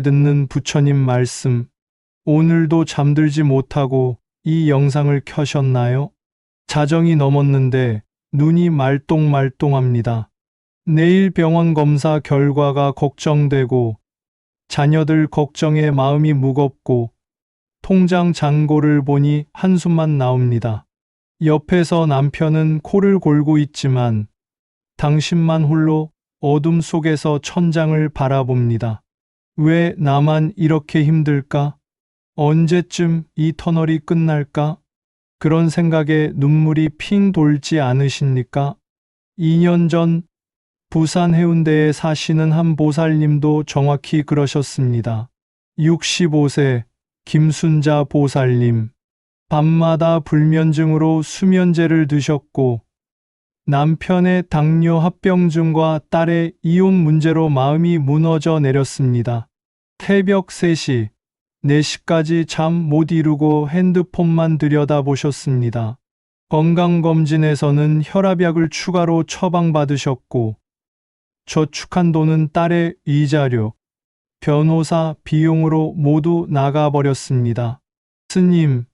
듣는 부처님 말씀. 오늘도 잠들지 못하고 이 영상을 켜셨나요? 자정이 넘었는데 눈이 말똥말똥합니다. 내일 병원 검사 결과가 걱정되고 자녀들 걱정에 마음이 무겁고 통장 잔고를 보니 한숨만 나옵니다. 옆에서 남편은 코를 골고 있지만 당신만 홀로 어둠 속에서 천장을 바라봅니다. 왜 나만 이렇게 힘들까? 언제쯤 이 터널이 끝날까? 그런 생각에 눈물이 핑 돌지 않으십니까? 2년 전 부산 해운대에 사시는 한 보살님도 정확히 그러셨습니다. 65세 김순자 보살님. 밤마다 불면증으로 수면제를 드셨고 남편의 당뇨 합병증과 딸의 이혼 문제로 마음이 무너져 내렸습니다. 새벽 3시, 4시까지 잠 못 이루고 핸드폰만 들여다보셨습니다. 건강검진에서는 혈압약을 추가로 처방받으셨고 저축한 돈은 딸의 이자료, 변호사 비용으로 모두 나가버렸습니다. 스님,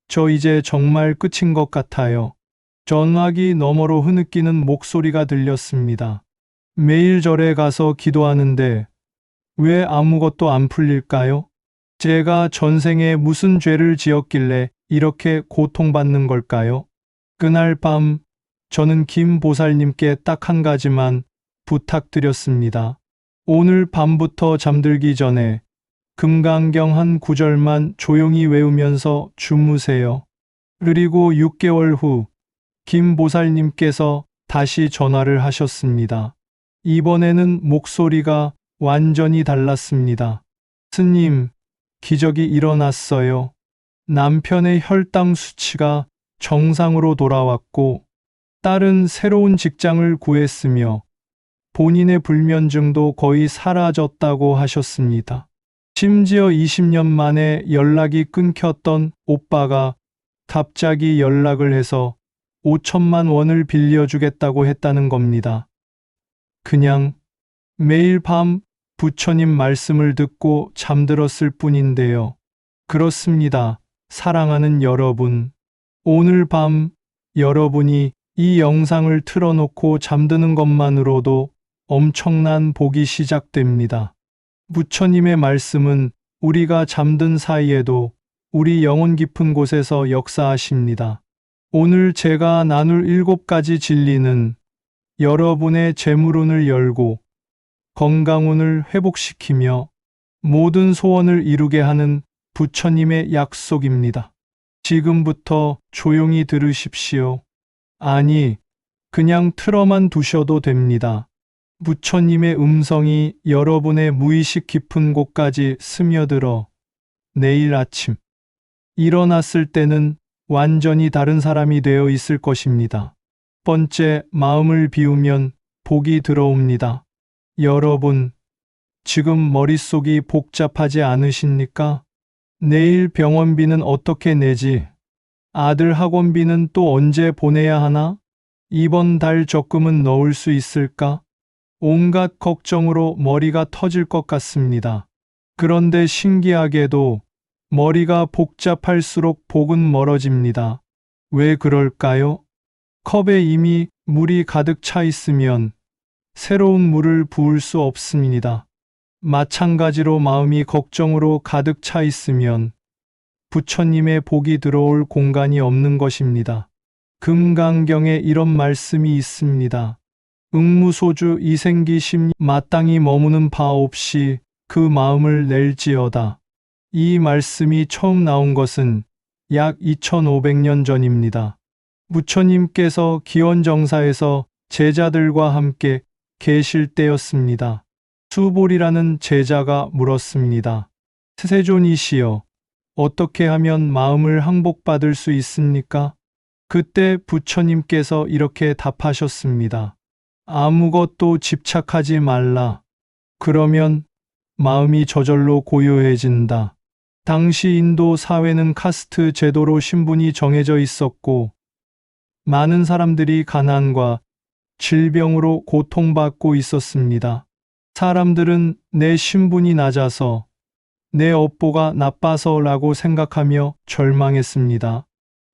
저 이제 정말 끝인 것 같아요. 전화기 너머로 흐느끼는 목소리가 들렸습니다. 매일 절에 가서 기도하는데 왜 아무것도 안 풀릴까요? 제가 전생에 무슨 죄를 지었길래 이렇게 고통받는 걸까요? 그날 밤 저는 김 보살님께 딱 한 가지만 부탁드렸습니다. 오늘 밤부터 잠들기 전에 금강경 한 구절만 조용히 외우면서 주무세요. 그리고 6개월 후 김 보살님께서 다시 전화를 하셨습니다. 이번에는 목소리가 완전히 달랐습니다. 스님, 기적이 일어났어요. 남편의 혈당 수치가 정상으로 돌아왔고 딸은 새로운 직장을 구했으며 본인의 불면증도 거의 사라졌다고 하셨습니다. 심지어 20년 만에 연락이 끊겼던 오빠가 갑자기 연락을 해서 5천만 원을 빌려주겠다고 했다는 겁니다. 그냥 매일 밤 부처님 말씀을 듣고 잠들었을 뿐인데요. 그렇습니다. 사랑하는 여러분. 오늘 밤 여러분이 이 영상을 틀어놓고 잠드는 것만으로도 엄청난 복이 시작됩니다. 부처님의 말씀은 우리가 잠든 사이에도 우리 영혼 깊은 곳에서 역사하십니다. 오늘 제가 나눌 7가지 진리는 여러분의 재물운을 열고 건강운을 회복시키며 모든 소원을 이루게 하는 부처님의 약속입니다. 지금부터 조용히 들으십시오. 아니, 그냥 틀어만 두셔도 됩니다. 부처님의 음성이 여러분의 무의식 깊은 곳까지 스며들어 내일 아침 일어났을 때는 완전히 다른 사람이 되어 있을 것입니다. 번째, 마음을 비우면 복이 들어옵니다. 여러분, 지금 머릿속이 복잡하지 않으십니까? 내일 병원비는 어떻게 내지? 아들 학원비는 또 언제 보내야 하나? 이번 달 적금은 넣을 수 있을까? 온갖 걱정으로 머리가 터질 것 같습니다. 그런데 신기하게도 머리가 복잡할수록 복은 멀어집니다. 왜 그럴까요? 컵에 이미 물이 가득 차 있으면 새로운 물을 부을 수 없습니다. 마찬가지로 마음이 걱정으로 가득 차 있으면 부처님의 복이 들어올 공간이 없는 것입니다. 금강경에 이런 말씀이 있습니다. 응무소주 이생기심 마땅히 머무는 바 없이 그 마음을 낼지어다. 이 말씀이 처음 나온 것은 약 2500년 전입니다. 부처님께서 기원정사에서 제자들과 함께 계실 때였습니다. 수볼이라는 제자가 물었습니다. 세존이시여, 어떻게 하면 마음을 항복받을 수 있습니까? 그때 부처님께서 이렇게 답하셨습니다. 아무것도 집착하지 말라. 그러면 마음이 저절로 고요해진다. 당시 인도 사회는 카스트 제도로 신분이 정해져 있었고 많은 사람들이 가난과 질병으로 고통받고 있었습니다. 사람들은 내 신분이 낮아서 내 업보가 나빠서라고 생각하며 절망했습니다.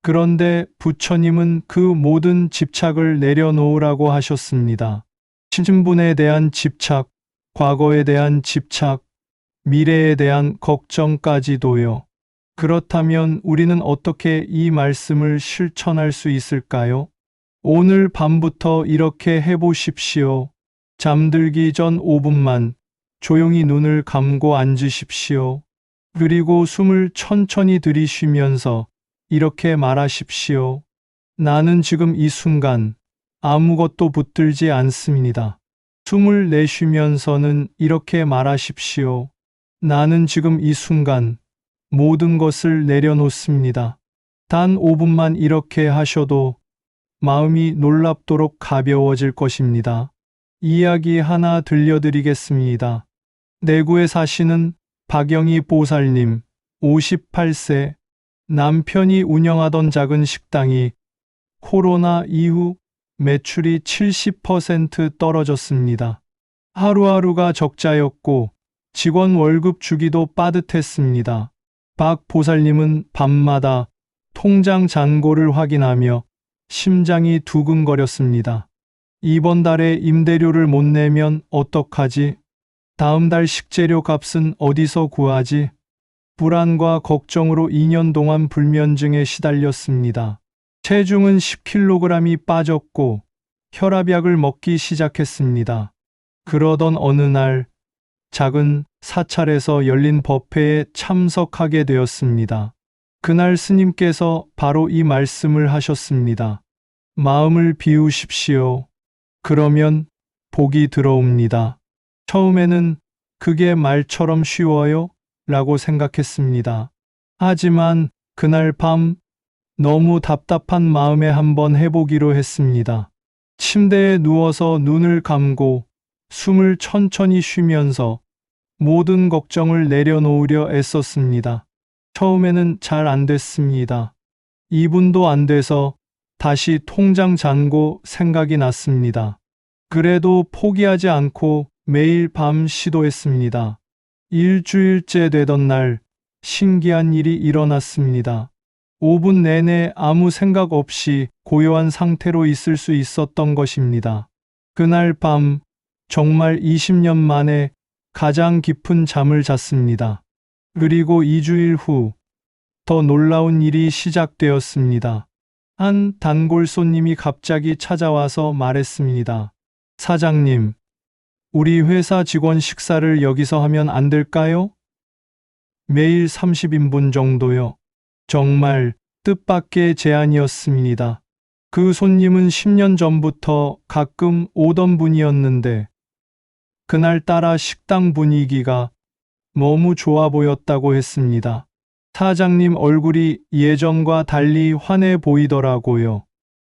그런데 부처님은 그 모든 집착을 내려놓으라고 하셨습니다. 신분에 대한 집착, 과거에 대한 집착, 미래에 대한 걱정까지도요. 그렇다면 우리는 어떻게 이 말씀을 실천할 수 있을까요? 오늘 밤부터 이렇게 해보십시오. 잠들기 전 5분만 조용히 눈을 감고 앉으십시오. 그리고 숨을 천천히 들이쉬면서 이렇게 말하십시오. 나는 지금 이 순간 아무것도 붙들지 않습니다. 숨을 내쉬면서는 이렇게 말하십시오. 나는 지금 이 순간 모든 것을 내려놓습니다. 단 5분만 이렇게 하셔도 마음이 놀랍도록 가벼워질 것입니다. 이야기 하나 들려드리겠습니다. 내구에 사시는 박영희 보살님, 58세, 남편이 운영하던 작은 식당이 코로나 이후 매출이 70% 떨어졌습니다. 하루하루가 적자였고 직원 월급 주기도 빠듯했습니다. 박 보살님은 밤마다 통장 잔고를 확인하며 심장이 두근거렸습니다. 이번 달에 임대료를 못 내면 어떡하지? 다음 달 식재료 값은 어디서 구하지? 불안과 걱정으로 2년 동안 불면증에 시달렸습니다. 체중은 10kg이 빠졌고 혈압약을 먹기 시작했습니다. 그러던 어느 날 작은 사찰에서 열린 법회에 참석하게 되었습니다. 그날 스님께서 바로 이 말씀을 하셨습니다. 마음을 비우십시오. 그러면 복이 들어옵니다. 처음에는 그게 말처럼 쉬워요? 라고 생각했습니다. 하지만 그날 밤 너무 답답한 마음에 한번 해보기로 했습니다. 침대에 누워서 눈을 감고 숨을 천천히 쉬면서 모든 걱정을 내려놓으려 애썼습니다. 처음에는 잘 안 됐습니다. 2분도 안 돼서 다시 통장 잔고 생각이 났습니다. 그래도 포기하지 않고 매일 밤 시도했습니다. 일주일째 되던 날 신기한 일이 일어났습니다. 5분 내내 아무 생각 없이 고요한 상태로 있을 수 있었던 것입니다. 그날 밤 정말 20년 만에 가장 깊은 잠을 잤습니다. 그리고 2주일 후 더 놀라운 일이 시작되었습니다. 한 단골 손님이 갑자기 찾아와서 말했습니다. 사장님, 우리 회사 직원 식사를 여기서 하면 안 될까요? 매일 30인분 정도요. 정말 뜻밖의 제안이었습니다. 그 손님은 10년 전부터 가끔 오던 분이었는데 그날따라 식당 분위기가 너무 좋아 보였다고 했습니다. 사장님 얼굴이 예전과 달리 환해 보이더라고요.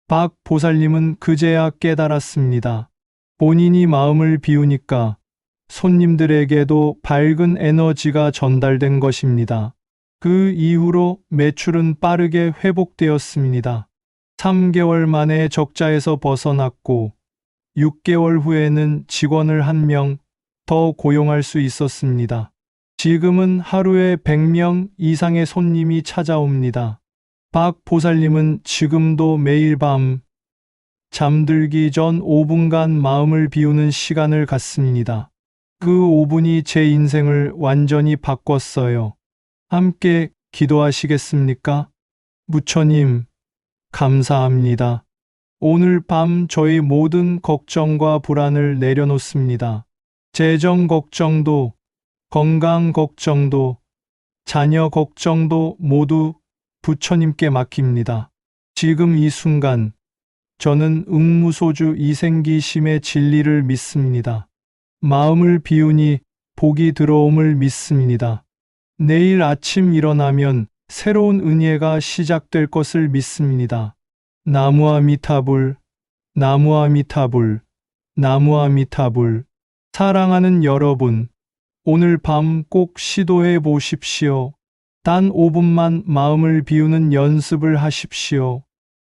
박 보살님은 그제야 깨달았습니다. 본인이 마음을 비우니까 손님들에게도 밝은 에너지가 전달된 것입니다. 그 이후로 매출은 빠르게 회복되었습니다. 3개월 만에 적자에서 벗어났고 6개월 후에는 직원을 1명 더 고용할 수 있었습니다. 지금은 하루에 100명 이상의 손님이 찾아옵니다. 박 보살님은 지금도 매일 밤 잠들기 전 5분간 마음을 비우는 시간을 갖습니다. 그 5분이 제 인생을 완전히 바꿨어요. 함께 기도하시겠습니까? 부처님, 감사합니다. 오늘 밤 저의 모든 걱정과 불안을 내려놓습니다. 재정 걱정도, 건강 걱정도, 자녀 걱정도 모두 부처님께 맡깁니다. 지금 이 순간 저는 응무소주 이생기심의 진리를 믿습니다. 마음을 비우니 복이 들어옴을 믿습니다. 내일 아침 일어나면 새로운 은혜가 시작될 것을 믿습니다. 나무아미타불, 나무아미타불, 나무아미타불. 사랑하는 여러분, 오늘 밤 꼭 시도해 보십시오. 단 5분만 마음을 비우는 연습을 하십시오.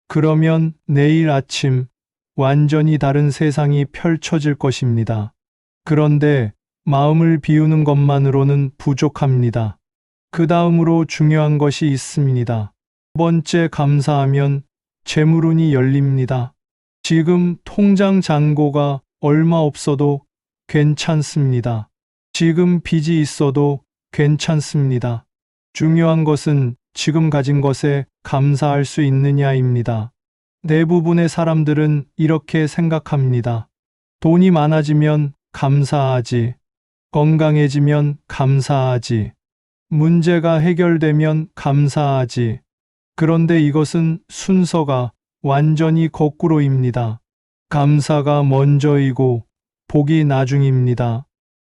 그러면 내일 아침 완전히 다른 세상이 펼쳐질 것입니다. 그런데 마음을 비우는 것만으로는 부족합니다. 그 다음으로 중요한 것이 있습니다. 두 번째, 감사하면 재물운이 열립니다. 지금 통장 잔고가 얼마 없어도 괜찮습니다. 지금 빚이 있어도 괜찮습니다. 중요한 것은 지금 가진 것에 감사할 수 있느냐입니다. 대부분의 사람들은 이렇게 생각합니다. 돈이 많아지면 감사하지. 건강해지면 감사하지. 문제가 해결되면 감사하지. 그런데 이것은 순서가 완전히 거꾸로입니다. 감사가 먼저이고 복이 나중입니다.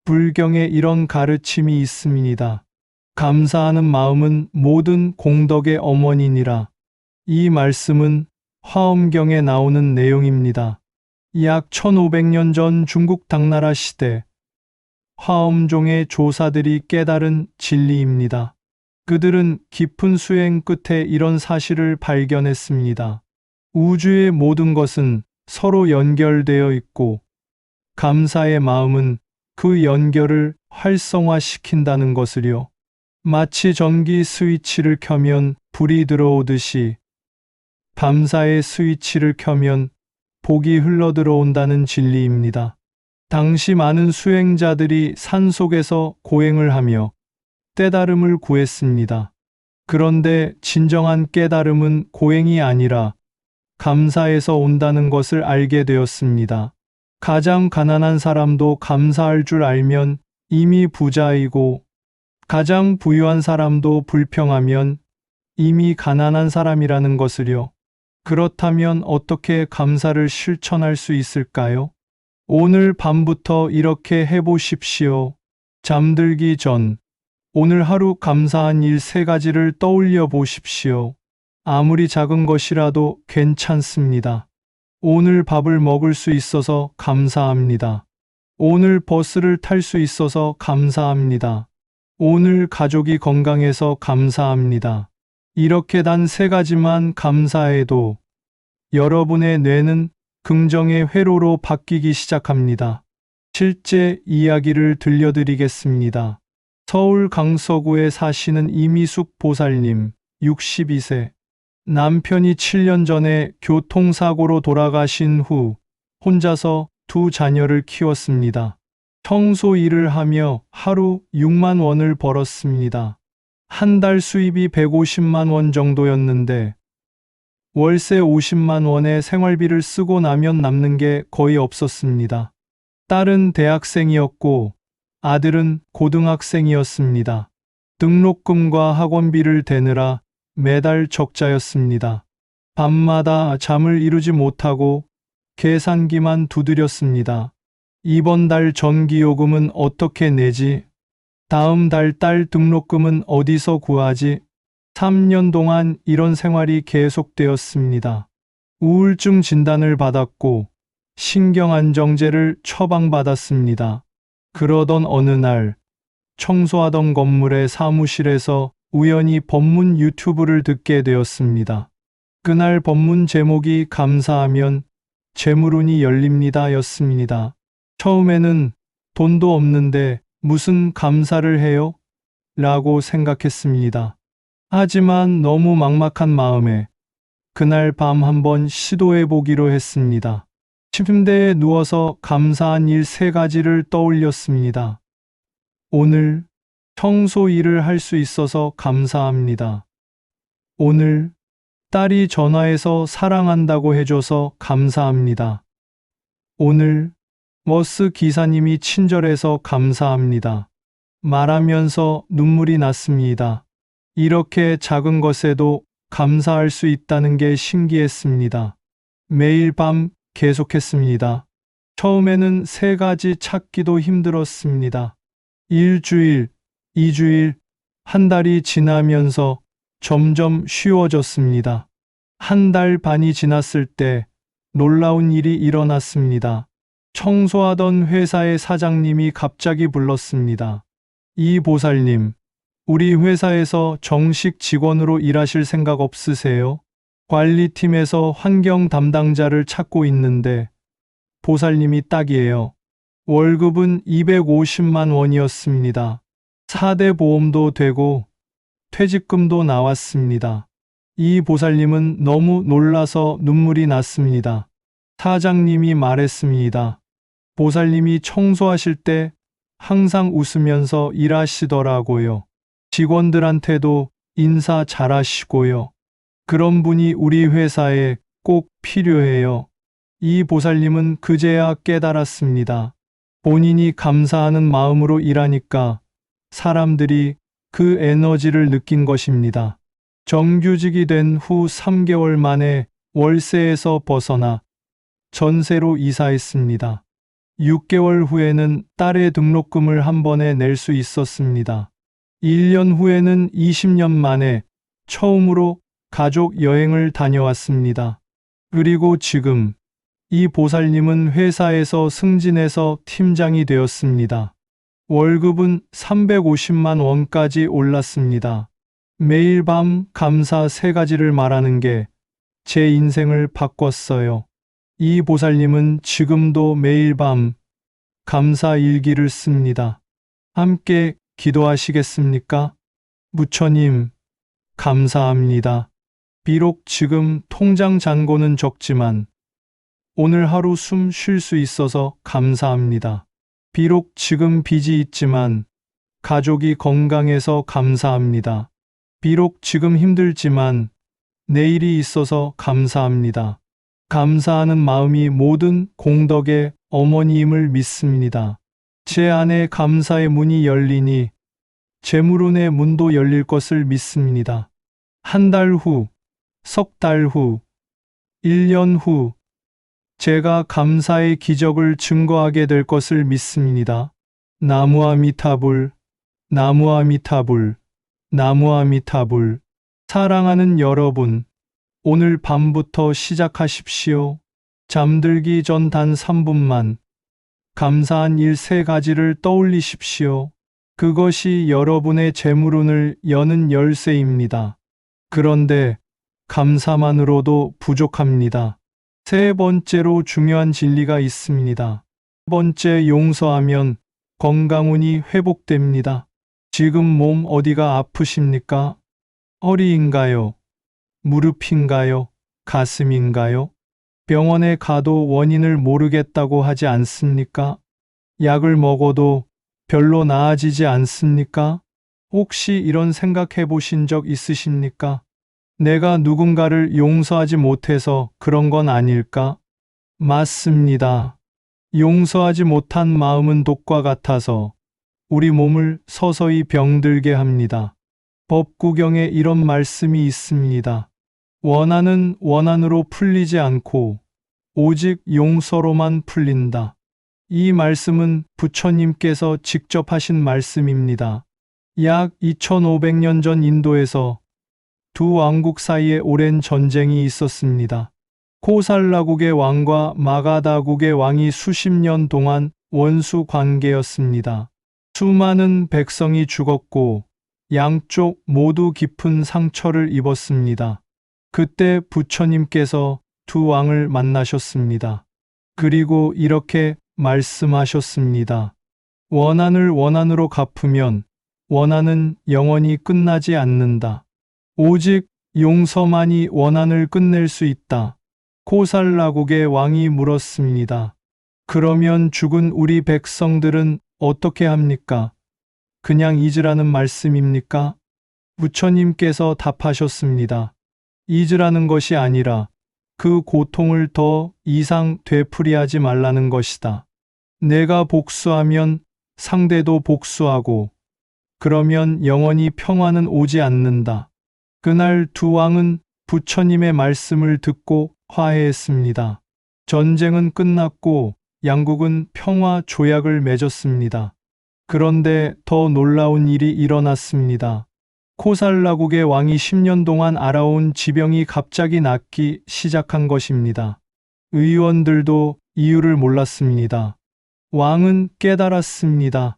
불경에 이런 가르침이 있습니다. 감사하는 마음은 모든 공덕의 어머니니라. 이 말씀은 화엄경에 나오는 내용입니다. 약 1500년 전 중국 당나라 시대 화엄종의 조사들이 깨달은 진리입니다. 그들은 깊은 수행 끝에 이런 사실을 발견했습니다. 우주의 모든 것은 서로 연결되어 있고 감사의 마음은 그 연결을 활성화시킨다는 것을요. 마치 전기 스위치를 켜면 불이 들어오듯이 감사의 스위치를 켜면 복이 흘러들어온다는 진리입니다. 당시 많은 수행자들이 산속에서 고행을 하며 깨달음을 구했습니다. 그런데 진정한 깨달음은 고행이 아니라 감사에서 온다는 것을 알게 되었습니다. 가장 가난한 사람도 감사할 줄 알면 이미 부자이고 가장 부유한 사람도 불평하면 이미 가난한 사람이라는 것을요. 그렇다면 어떻게 감사를 실천할 수 있을까요? 오늘 밤부터 이렇게 해보십시오. 잠들기 전 오늘 하루 감사한 일 3가지를 떠올려 보십시오. 아무리 작은 것이라도 괜찮습니다. 오늘 밥을 먹을 수 있어서 감사합니다. 오늘 버스를 탈 수 있어서 감사합니다. 오늘 가족이 건강해서 감사합니다. 이렇게 단 3가지만 감사해도 여러분의 뇌는 긍정의 회로로 바뀌기 시작합니다. 실제 이야기를 들려드리겠습니다. 서울 강서구에 사시는 이미숙 보살님, 62세. 남편이 7년 전에 교통사고로 돌아가신 후 혼자서 2 자녀를 키웠습니다. 청소 일을 하며 하루 6만 원을 벌었습니다. 한 달 수입이 150만 원 정도였는데 월세 50만 원의 생활비를 쓰고 나면 남는 게 거의 없었습니다. 딸은 대학생이었고 아들은 고등학생이었습니다. 등록금과 학원비를 대느라 매달 적자였습니다. 밤마다 잠을 이루지 못하고 계산기만 두드렸습니다. 이번 달 전기요금은 어떻게 내지? 다음 달 딸 등록금은 어디서 구하지? 3년 동안 이런 생활이 계속되었습니다. 우울증 진단을 받았고 신경안정제를 처방받았습니다. 그러던 어느 날 청소하던 건물의 사무실에서 우연히 법문 유튜브를 듣게 되었습니다. 그날 법문 제목이 감사하면 재물운이 열립니다 였습니다. 처음에는 돈도 없는데 무슨 감사를 해요? 라고 생각했습니다. 하지만 너무 막막한 마음에 그날 밤 한번 시도해 보기로 했습니다. 침대에 누워서 감사한 일 3가지를 떠올렸습니다. 오늘 청소 일을 할 수 있어서 감사합니다. 오늘 딸이 전화해서 사랑한다고 해줘서 감사합니다. 오늘 버스 기사님이 친절해서 감사합니다. 말하면서 눈물이 났습니다. 이렇게 작은 것에도 감사할 수 있다는 게 신기했습니다. 매일 밤 계속했습니다. 처음에는 3가지 찾기도 힘들었습니다. 일주일, 2주일, 한 달이 지나면서 점점 쉬워졌습니다. 한 달 반이 지났을 때 놀라운 일이 일어났습니다. 청소하던 회사의 사장님이 갑자기 불렀습니다. 이 보살님, 우리 회사에서 정식 직원으로 일하실 생각 없으세요? 관리팀에서 환경 담당자를 찾고 있는데 보살님이 딱이에요. 월급은 250만 원이었습니다. 4대 보험도 되고 퇴직금도 나왔습니다. 이 보살님은 너무 놀라서 눈물이 났습니다. 사장님이 말했습니다. 보살님이 청소하실 때 항상 웃으면서 일하시더라고요. 직원들한테도 인사 잘하시고요. 그런 분이 우리 회사에 꼭 필요해요. 이 보살님은 그제야 깨달았습니다. 본인이 감사하는 마음으로 일하니까 사람들이 그 에너지를 느낀 것입니다. 정규직이 된 후 3개월 만에 월세에서 벗어나 전세로 이사했습니다. 6개월 후에는 딸의 등록금을 한 번에 낼 수 있었습니다. 1년 후에는 20년 만에 처음으로 가족 여행을 다녀왔습니다. 그리고 지금 이 보살님은 회사에서 승진해서 팀장이 되었습니다. 월급은 350만 원까지 올랐습니다. 매일 밤 감사 3가지를 말하는 게 제 인생을 바꿨어요. 이 보살님은 지금도 매일 밤 감사 일기를 씁니다. 함께 기도하시겠습니까? 부처님, 감사합니다. 비록 지금 통장 잔고는 적지만 오늘 하루 숨 쉴 수 있어서 감사합니다. 비록 지금 빚이 있지만 가족이 건강해서 감사합니다. 비록 지금 힘들지만 내일이 있어서 감사합니다. 감사하는 마음이 모든 공덕의 어머니임을 믿습니다. 제 안에 감사의 문이 열리니 재물운의 문도 열릴 것을 믿습니다. 한 달 후, 석 달 후, 1년 후, 제가 감사의 기적을 증거하게 될 것을 믿습니다. 나무아미타불, 나무아미타불, 나무아미타불. 사랑하는 여러분, 오늘 밤부터 시작하십시오. 잠들기 전 단 3분만 감사한 일 3가지를 떠올리십시오. 그것이 여러분의 재물운을 여는 열쇠입니다. 그런데 감사만으로도 부족합니다. 3번째로 중요한 진리가 있습니다. 1번째, 용서하면 건강운이 회복됩니다. 지금 몸 어디가 아프십니까? 허리인가요? 무릎인가요? 가슴인가요? 병원에 가도 원인을 모르겠다고 하지 않습니까? 약을 먹어도 별로 나아지지 않습니까? 혹시 이런 생각해 보신 적 있으십니까? 내가 누군가를 용서하지 못해서 그런 건 아닐까? 맞습니다. 용서하지 못한 마음은 독과 같아서 우리 몸을 서서히 병들게 합니다. 법구경에 이런 말씀이 있습니다. 원한은 원한으로 풀리지 않고 오직 용서로만 풀린다. 이 말씀은 부처님께서 직접 하신 말씀입니다. 약 2500년 전 인도에서 두 왕국 사이에 오랜 전쟁이 있었습니다. 코살라국의 왕과 마가다국의 왕이 수십 년 동안 원수 관계였습니다. 수많은 백성이 죽었고 양쪽 모두 깊은 상처를 입었습니다. 그때 부처님께서 두 왕을 만나셨습니다. 그리고 이렇게 말씀하셨습니다. 원한을 원한으로 갚으면 원한은 영원히 끝나지 않는다. 오직 용서만이 원한을 끝낼 수 있다. 코살라국의 왕이 물었습니다. 그러면 죽은 우리 백성들은 어떻게 합니까? 그냥 잊으라는 말씀입니까? 부처님께서 답하셨습니다. 잊으라는 것이 아니라 그 고통을 더 이상 되풀이하지 말라는 것이다. 내가 복수하면 상대도 복수하고 그러면 영원히 평화는 오지 않는다. 그날 두 왕은 부처님의 말씀을 듣고 화해했습니다. 전쟁은 끝났고 양국은 평화 조약을 맺었습니다. 그런데 더 놀라운 일이 일어났습니다. 코살라국의 왕이 10년 동안 알아온 지병이 갑자기 낫기 시작한 것입니다. 의원들도 이유를 몰랐습니다. 왕은 깨달았습니다.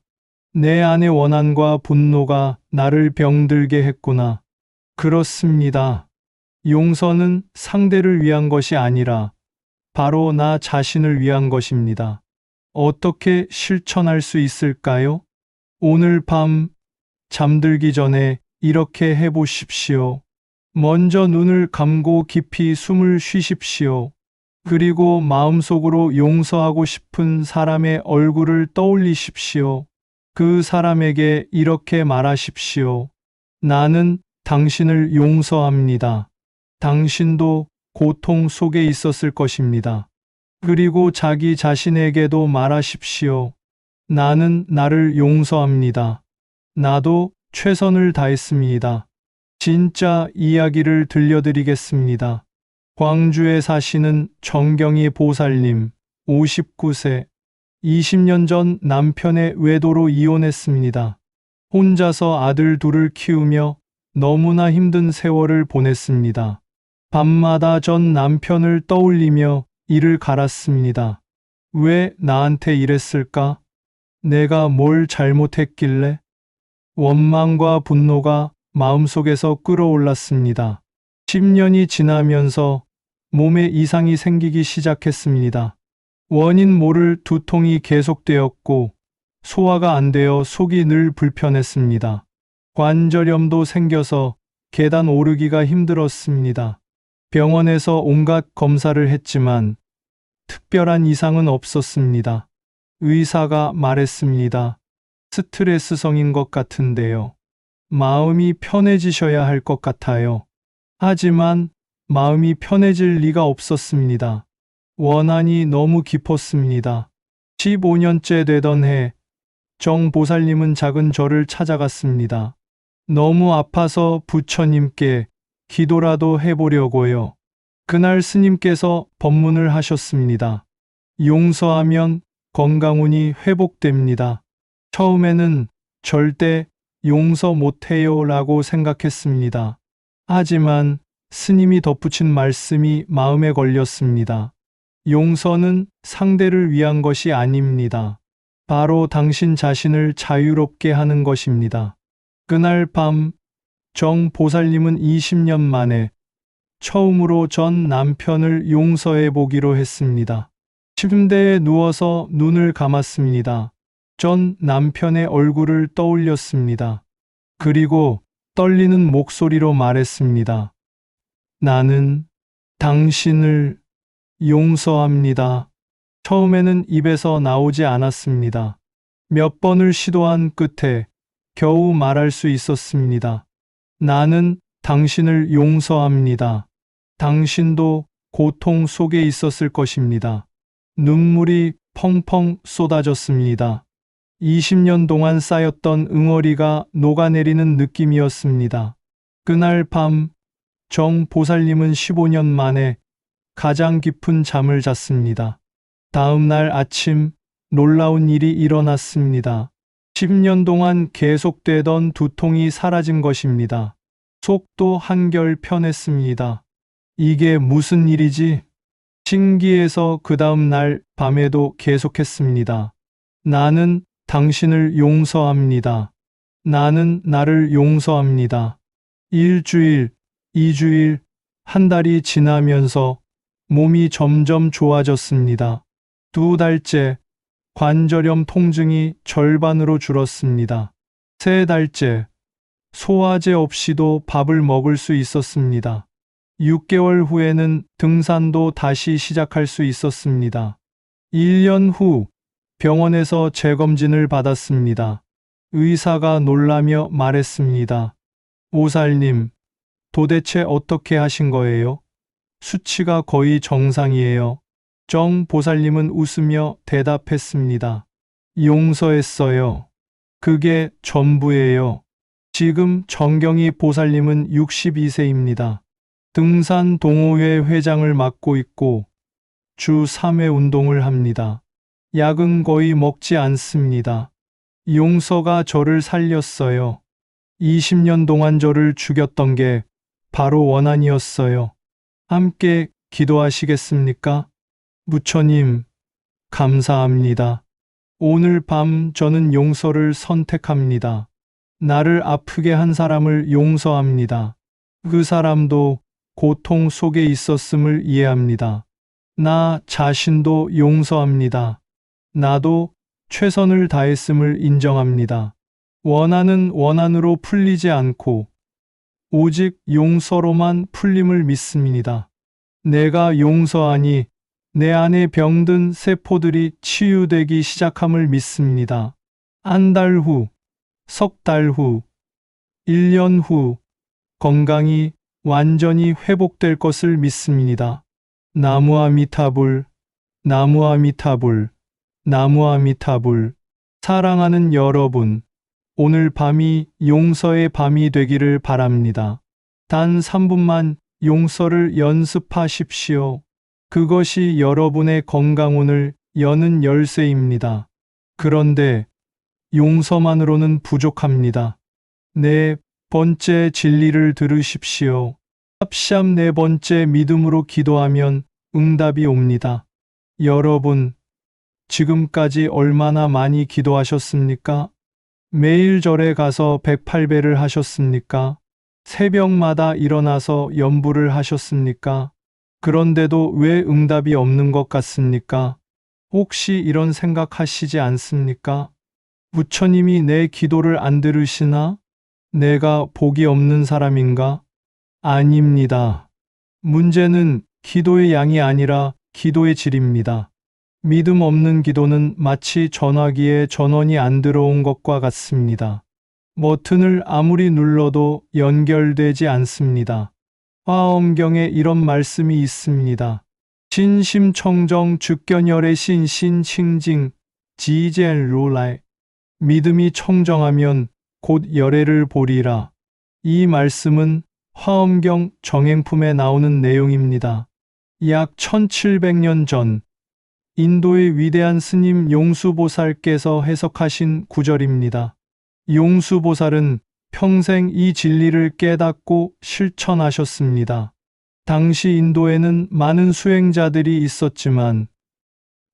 내 안의 원한과 분노가 나를 병들게 했구나. 그렇습니다. 용서는 상대를 위한 것이 아니라 바로 나 자신을 위한 것입니다. 어떻게 실천할 수 있을까요? 오늘 밤 잠들기 전에 이렇게 해보십시오. 먼저 눈을 감고 깊이 숨을 쉬십시오. 그리고 마음속으로 용서하고 싶은 사람의 얼굴을 떠올리십시오. 그 사람에게 이렇게 말하십시오. 나는 당신을 용서합니다. 당신도 고통 속에 있었을 것입니다. 그리고 자기 자신에게도 말하십시오. 나는 나를 용서합니다. 나도 최선을 다했습니다. 진짜 이야기를 들려드리겠습니다. 광주에 사시는 정경희 보살님, 59세. 20년 전 남편의 외도로 이혼했습니다. 혼자서 아들 둘을 키우며 너무나 힘든 세월을 보냈습니다. 밤마다 전 남편을 떠올리며 이를 갈았습니다. 왜 나한테 이랬을까? 내가 뭘 잘못했길래? 원망과 분노가 마음속에서 끌어올랐습니다. 10년이 지나면서 몸에 이상이 생기기 시작했습니다. 원인 모를 두통이 계속되었고 소화가 안 되어 속이 늘 불편했습니다. 관절염도 생겨서 계단 오르기가 힘들었습니다. 병원에서 온갖 검사를 했지만 특별한 이상은 없었습니다. 의사가 말했습니다. 스트레스성인 것 같은데요. 마음이 편해지셔야 할 것 같아요. 하지만 마음이 편해질 리가 없었습니다. 원한이 너무 깊었습니다. 15년째 되던 해, 정 보살님은 작은 절을 찾아갔습니다. 너무 아파서 부처님께 기도라도 해보려고요. 그날 스님께서 법문을 하셨습니다. 용서하면 건강운이 회복됩니다. 처음에는 절대 용서 못해요 라고 생각했습니다. 하지만 스님이 덧붙인 말씀이 마음에 걸렸습니다. 용서는 상대를 위한 것이 아닙니다. 바로 당신 자신을 자유롭게 하는 것입니다. 그날 밤 정 보살님은 20년 만에 처음으로 전 남편을 용서해 보기로 했습니다. 침대에 누워서 눈을 감았습니다. 전 남편의 얼굴을 떠올렸습니다. 그리고 떨리는 목소리로 말했습니다. 나는 당신을 용서합니다. 처음에는 입에서 나오지 않았습니다. 몇 번을 시도한 끝에 겨우 말할 수 있었습니다. 나는 당신을 용서합니다. 당신도 고통 속에 있었을 것입니다. 눈물이 펑펑 쏟아졌습니다. 20년 동안 쌓였던 응어리가 녹아내리는 느낌이었습니다. 그날 밤 정 보살님은 15년 만에 가장 깊은 잠을 잤습니다. 다음 날 아침 놀라운 일이 일어났습니다. 10년 동안 계속되던 두통이 사라진 것입니다. 속도 한결 편했습니다. 이게 무슨 일이지? 신기해서 그 다음 날 밤에도 계속했습니다. 나는 당신을 용서합니다. 나는 나를 용서합니다. 일주일, 2주일, 한 달이 지나면서 몸이 점점 좋아졌습니다. 2달째, 관절염 통증이 절반으로 줄었습니다. 3달째, 소화제 없이도 밥을 먹을 수 있었습니다. 6개월 후에는 등산도 다시 시작할 수 있었습니다. 1년 후 병원에서 재검진을 받았습니다. 의사가 놀라며 말했습니다. 보살님, 도대체 어떻게 하신 거예요? 수치가 거의 정상이에요. 정 보살님은 웃으며 대답했습니다. 용서했어요. 그게 전부예요. 지금 정경희 보살님은 62세입니다. 등산 동호회 회장을 맡고 있고 주 3회 운동을 합니다. 약은 거의 먹지 않습니다. 용서가 저를 살렸어요. 20년 동안 저를 죽였던 게 바로 원한이었어요. 함께 기도하시겠습니까? 부처님, 감사합니다. 오늘 밤 저는 용서를 선택합니다. 나를 아프게 한 사람을 용서합니다. 그 사람도 고통 속에 있었음을 이해합니다. 나 자신도 용서합니다. 나도 최선을 다했음을 인정합니다. 원한은 원한으로 풀리지 않고 오직 용서로만 풀림을 믿습니다. 내가 용서하니 내 안에 병든 세포들이 치유되기 시작함을 믿습니다. 한 달 후, 석 달 후, 1년 후 건강이 완전히 회복될 것을 믿습니다. 나무아미타불, 나무아미타불, 나무아미타불. 사랑하는 여러분, 오늘 밤이 용서의 밤이 되기를 바랍니다. 단 3분만 용서를 연습하십시오. 그것이 여러분의 건강운을 여는 열쇠입니다. 그런데 용서만으로는 부족합니다. 네 번째 진리를 들으십시오. 합시암 네 번째 믿음으로 기도하면 응답이 옵니다. 여러분, 지금까지 얼마나 많이 기도하셨습니까? 매일 절에 가서 108배를 하셨습니까? 새벽마다 일어나서 염불을 하셨습니까? 그런데도 왜 응답이 없는 것 같습니까? 혹시 이런 생각하시지 않습니까? 부처님이 내 기도를 안 들으시나? 내가 복이 없는 사람인가? 아닙니다. 문제는 기도의 양이 아니라 기도의 질입니다. 믿음 없는 기도는 마치 전화기에 전원이 안 들어온 것과 같습니다. 버튼을 아무리 눌러도 연결되지 않습니다. 화엄경에 이런 말씀이 있습니다. 신심청정 즉견열의 신신칭징 지젠 로라이. 믿음이 청정하면 곧 열애를 보리라. 이 말씀은 화엄경 정행품에 나오는 내용입니다. 약 1700년 전 인도의 위대한 스님 용수보살께서 해석하신 구절입니다. 용수보살은 평생 이 진리를 깨닫고 실천하셨습니다. 당시 인도에는 많은 수행자들이 있었지만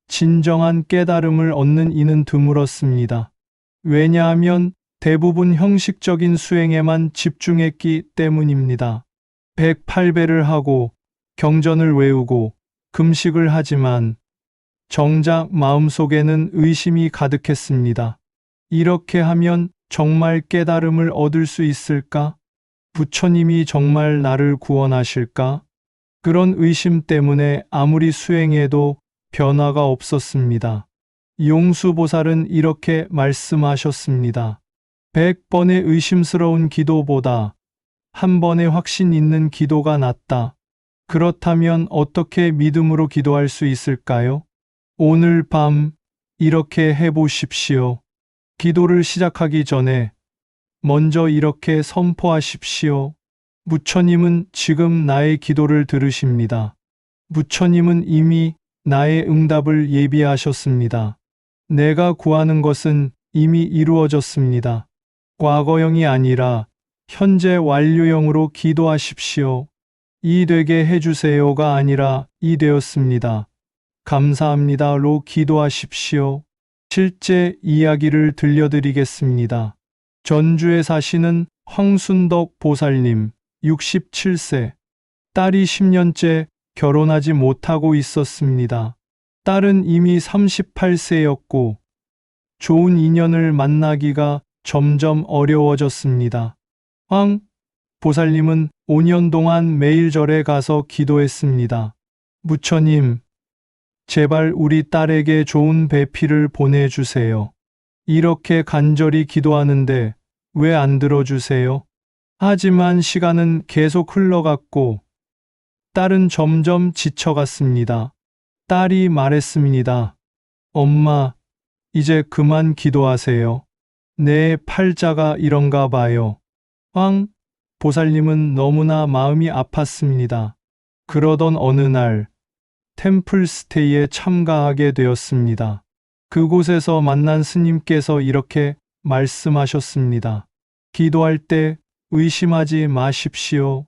진정한 깨달음을 얻는 이는 드물었습니다. 왜냐하면 대부분 형식적인 수행에만 집중했기 때문입니다. 108배를 하고 경전을 외우고 금식을 하지만 정작 마음속에는 의심이 가득했습니다. 이렇게 하면 정말 깨달음을 얻을 수 있을까? 부처님이 정말 나를 구원하실까? 그런 의심 때문에 아무리 수행해도 변화가 없었습니다. 용수보살은 이렇게 말씀하셨습니다. 100번의 의심스러운 기도보다 한 번의 확신 있는 기도가 낫다. 그렇다면 어떻게 믿음으로 기도할 수 있을까요? 오늘 밤 이렇게 해보십시오. 기도를 시작하기 전에 먼저 이렇게 선포하십시오. 부처님은 지금 나의 기도를 들으십니다. 부처님은 이미 나의 응답을 예비하셨습니다. 내가 구하는 것은 이미 이루어졌습니다. 과거형이 아니라 현재 완료형으로 기도하십시오. 이 되게 해주세요가 아니라 이 되었습니다. 감사합니다로 기도하십시오. 실제 이야기를 들려드리겠습니다. 전주에 사시는 황순덕 보살님, 67세. 딸이 10년째 결혼하지 못하고 있었습니다. 딸은 이미 38세였고 좋은 인연을 만나기가 점점 어려워졌습니다. 황 보살님은 5년 동안 매일 절에 가서 기도했습니다. 부처님, 제발 우리 딸에게 좋은 배필을 보내주세요. 이렇게 간절히 기도하는데 왜 안 들어주세요? 하지만 시간은 계속 흘러갔고 딸은 점점 지쳐갔습니다. 딸이 말했습니다. 엄마, 이제 그만 기도하세요. 내 팔자가 이런가 봐요. 황 보살님은 너무나 마음이 아팠습니다. 그러던 어느 날 템플스테이에 참가하게 되었습니다. 그곳에서 만난 스님께서 이렇게 말씀하셨습니다. 기도할 때 의심하지 마십시오.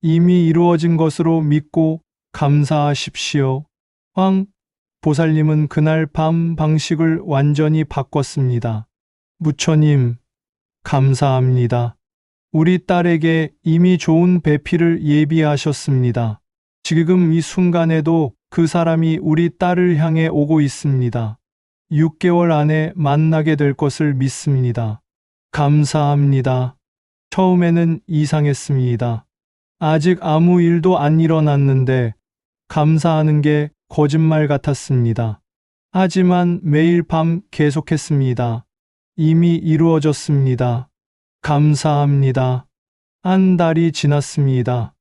이미 이루어진 것으로 믿고 감사하십시오. 황 보살님은 그날 밤 방식을 완전히 바꿨습니다. 부처님, 감사합니다. 우리 딸에게 이미 좋은 배필을 예비하셨습니다. 지금 이 순간에도 그 사람이 우리 딸을 향해 오고 있습니다. 6개월 안에 만나게 될 것을 믿습니다. 감사합니다. 처음에는 이상했습니다. 아직 아무 일도 안 일어났는데 감사하는 게 거짓말 같았습니다. 하지만 매일 밤 계속했습니다. 이미 이루어졌습니다. 감사합니다. 한 달이 지났습니다.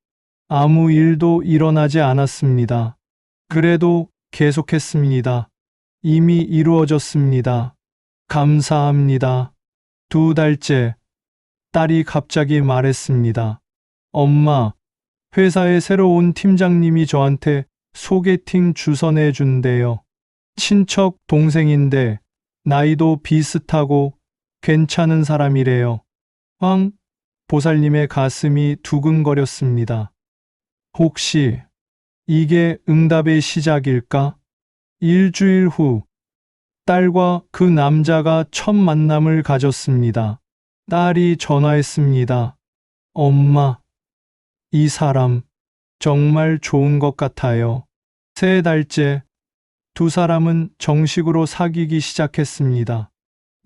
아무 일도 일어나지 않았습니다. 그래도 계속했습니다. 이미 이루어졌습니다. 감사합니다. 2달째, 딸이 갑자기 말했습니다. 엄마, 회사에 새로 온 팀장님이 저한테 소개팅 주선해 준대요. 친척 동생인데 나이도 비슷하고 괜찮은 사람이래요. 황 보살님의 가슴이 두근거렸습니다. 혹시 이게 응답의 시작일까? 일주일 후, 딸과 그 남자가 첫 만남을 가졌습니다. 딸이 전화했습니다. 엄마, 이 사람 정말 좋은 것 같아요. 3달째, 2사람은 정식으로 사귀기 시작했습니다.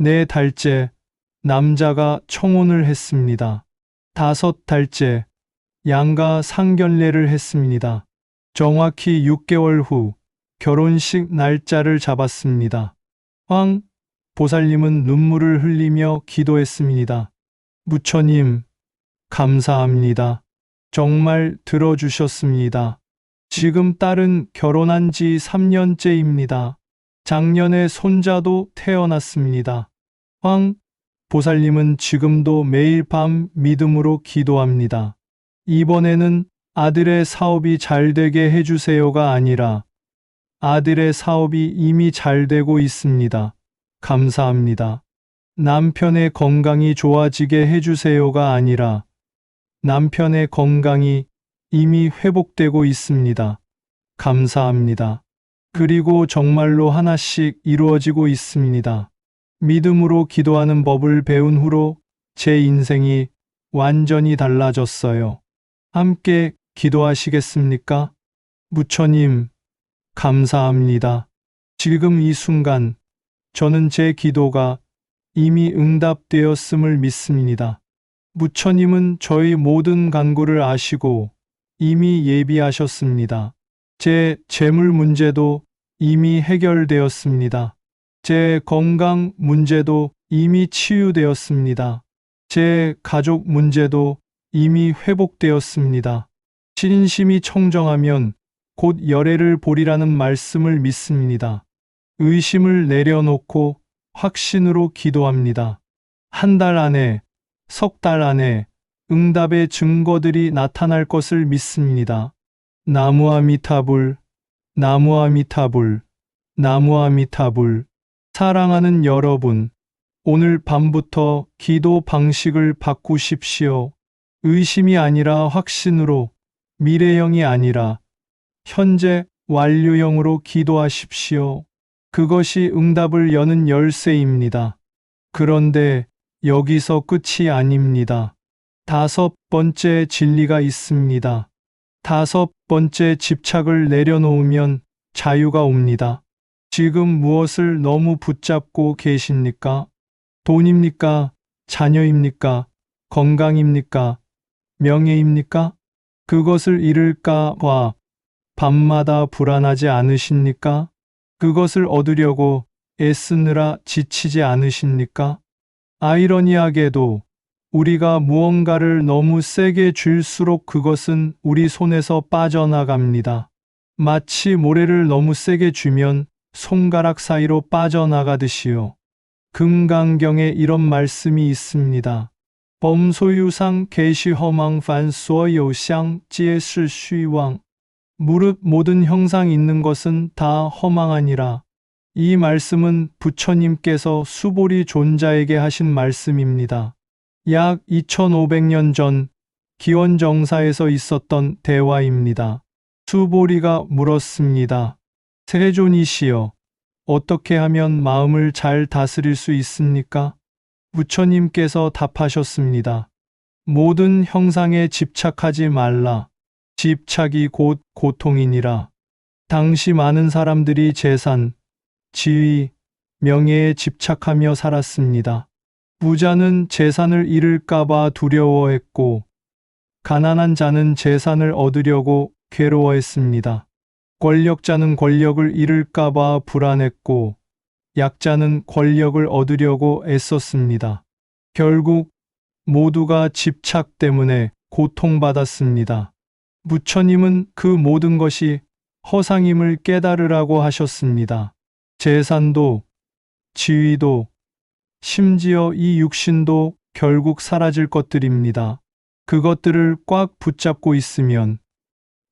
4달째, 남자가 청혼을 했습니다. 5달째, 양가 상견례를 했습니다. 정확히 6개월 후 결혼식 날짜를 잡았습니다. 황 보살님은 눈물을 흘리며 기도했습니다. 부처님, 감사합니다. 정말 들어주셨습니다. 지금 딸은 결혼한 지 3년째입니다. 작년에 손자도 태어났습니다. 황 보살님은 지금도 매일 밤 믿음으로 기도합니다. 이번에는 아들의 사업이 잘 되게 해주세요가 아니라 아들의 사업이 이미 잘 되고 있습니다. 감사합니다. 남편의 건강이 좋아지게 해주세요가 아니라 남편의 건강이 이미 회복되고 있습니다. 감사합니다. 그리고 정말로 하나씩 이루어지고 있습니다. 믿음으로 기도하는 법을 배운 후로 제 인생이 완전히 달라졌어요. 함께 기도하시겠습니까? 부처님, 감사합니다. 지금 이 순간 저는 제 기도가 이미 응답되었음을 믿습니다. 부처님은 저희 모든 간구를 아시고 이미 예비하셨습니다. 제 재물 문제도 이미 해결되었습니다. 제 건강 문제도 이미 치유되었습니다. 제 가족 문제도 이미 회복되었습니다. 신심이 청정하면 곧 열애를 보리라는 말씀을 믿습니다. 의심을 내려놓고 확신으로 기도합니다. 한 달 안에, 3달 안에 응답의 증거들이 나타날 것을 믿습니다. 나무아미타불, 나무아미타불, 나무아미타불. 사랑하는 여러분, 오늘 밤부터 기도 방식을 바꾸십시오. 의심이 아니라 확신으로, 미래형이 아니라 현재 완료형으로 기도하십시오. 그것이 응답을 여는 열쇠입니다. 그런데 여기서 끝이 아닙니다. 5번째 진리가 있습니다. 5번째 집착을 내려놓으면 자유가 옵니다. 지금 무엇을 너무 붙잡고 계십니까? 돈입니까? 자녀입니까? 건강입니까? 명예입니까? 그것을 잃을까 봐 밤마다 불안하지 않으십니까? 그것을 얻으려고 애쓰느라 지치지 않으십니까? 아이러니하게도 우리가 무언가를 너무 세게 쥘수록 그것은 우리 손에서 빠져나갑니다. 마치 모래를 너무 세게 쥐면 손가락 사이로 빠져나가듯이요. 금강경에 이런 말씀이 있습니다. 범소유상 개시허망판 소요상 皆是虚妄. 무릇 모든 형상 있는 것은 다 허망하니라. 이 말씀은 부처님께서 수보리 존자에게 하신 말씀입니다. 약 2500년 전 기원정사에서 있었던 대화입니다. 수보리가 물었습니다. 세존이시여, 어떻게 하면 마음을 잘 다스릴 수 있습니까? 부처님께서 답하셨습니다. 모든 형상에 집착하지 말라. 집착이 곧 고통이니라. 당시 많은 사람들이 재산, 지위, 명예에 집착하며 살았습니다. 부자는 재산을 잃을까봐 두려워했고, 가난한 자는 재산을 얻으려고 괴로워했습니다. 권력자는 권력을 잃을까봐 불안했고, 약자는 권력을 얻으려고 애썼습니다. 결국 모두가 집착 때문에 고통받았습니다. 부처님은 그 모든 것이 허상임을 깨달으라고 하셨습니다. 재산도, 지위도, 심지어 이 육신도 결국 사라질 것들입니다. 그것들을 꽉 붙잡고 있으면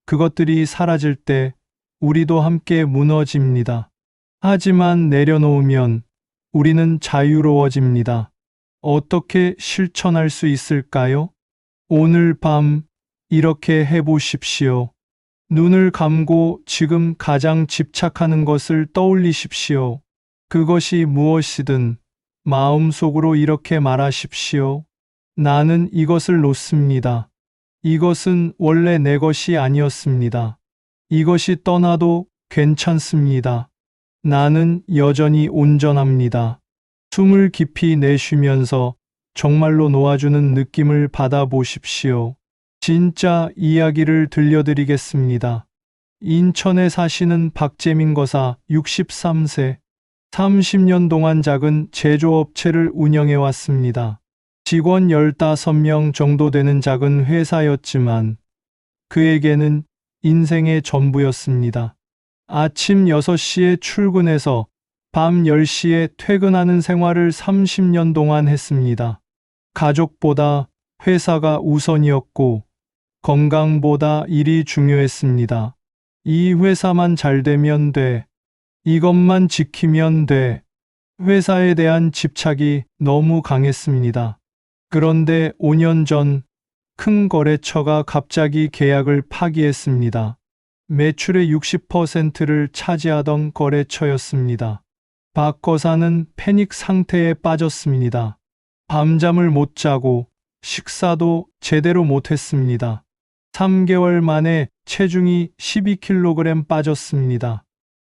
그것들이 사라질 때 우리도 함께 무너집니다. 하지만 내려놓으면 우리는 자유로워집니다. 어떻게 실천할 수 있을까요? 오늘 밤 이렇게 해보십시오. 눈을 감고 지금 가장 집착하는 것을 떠올리십시오. 그것이 무엇이든 마음속으로 이렇게 말하십시오. 나는 이것을 놓습니다. 이것은 원래 내 것이 아니었습니다. 이것이 떠나도 괜찮습니다. 나는 여전히 온전합니다. 숨을 깊이 내쉬면서 정말로 놓아주는 느낌을 받아보십시오. 진짜 이야기를 들려드리겠습니다. 인천에 사시는 박재민 거사 63세. 30년 동안 작은 제조업체를 운영해 왔습니다. 직원 15명 정도 되는 작은 회사였지만 그에게는 인생의 전부였습니다. 아침 6시에 출근해서 밤 10시에 퇴근하는 생활을 30년 동안 했습니다. 가족보다 회사가 우선이었고 건강보다 일이 중요했습니다. 이 회사만 잘 되면 돼. 이것만 지키면 돼. 회사에 대한 집착이 너무 강했습니다. 그런데 5년 전 큰 거래처가 갑자기 계약을 파기했습니다. 매출의 60%를 차지하던 거래처였습니다. 박 거사는 패닉 상태에 빠졌습니다. 밤잠을 못 자고 식사도 제대로 못했습니다. 3개월 만에 체중이 12kg 빠졌습니다.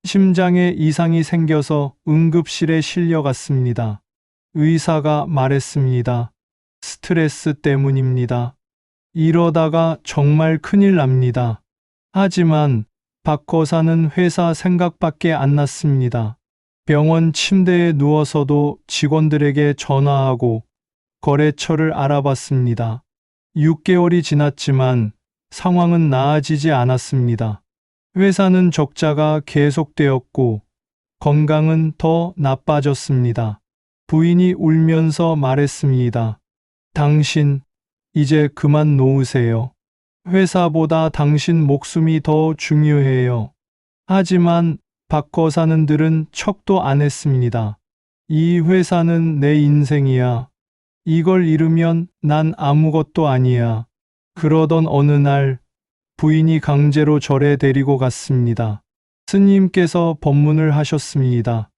심장에 이상이 생겨서 응급실에 실려갔습니다. 의사가 말했습니다. 스트레스 때문입니다. 이러다가 정말 큰일 납니다. 하지만 박 거사는 회사 생각밖에 안 났습니다. 병원 침대에 누워서도 직원들에게 전화하고 거래처를 알아봤습니다. 6개월이 지났지만 상황은 나아지지 않았습니다. 회사는 적자가 계속되었고 건강은 더 나빠졌습니다. 부인이 울면서 말했습니다. 당신, 이제 그만 놓으세요. 회사보다 당신 목숨이 더 중요해요. 하지만 박 거사는들은 척도 안 했습니다. 이 회사는 내 인생이야. 이걸 잃으면 난 아무것도 아니야. 그러던 어느 날 부인이 강제로 절에 데리고 갔습니다. 스님께서 법문을 하셨습니다.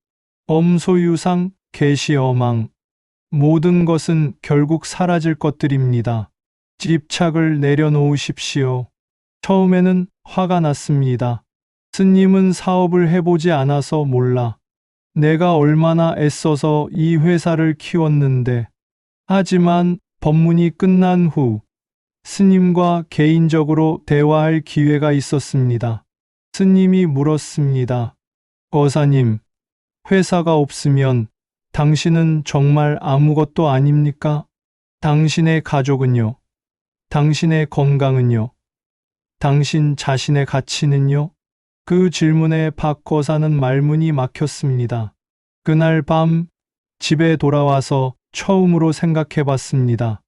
엄소유상 계시어망. 모든 것은 결국 사라질 것들입니다. 집착을 내려놓으십시오. 처음에는 화가 났습니다. 스님은 사업을 해보지 않아서 몰라. 내가 얼마나 애써서 이 회사를 키웠는데. 하지만 법문이 끝난 후 스님과 개인적으로 대화할 기회가 있었습니다. 스님이 물었습니다. 거사님, 회사가 없으면 당신은 정말 아무것도 아닙니까? 당신의 가족은요? 당신의 건강은요? 당신 자신의 가치는요? 그 질문에 박 거사는 말문이 막혔습니다. 그날 밤 집에 돌아와서 처음으로 생각해 봤습니다.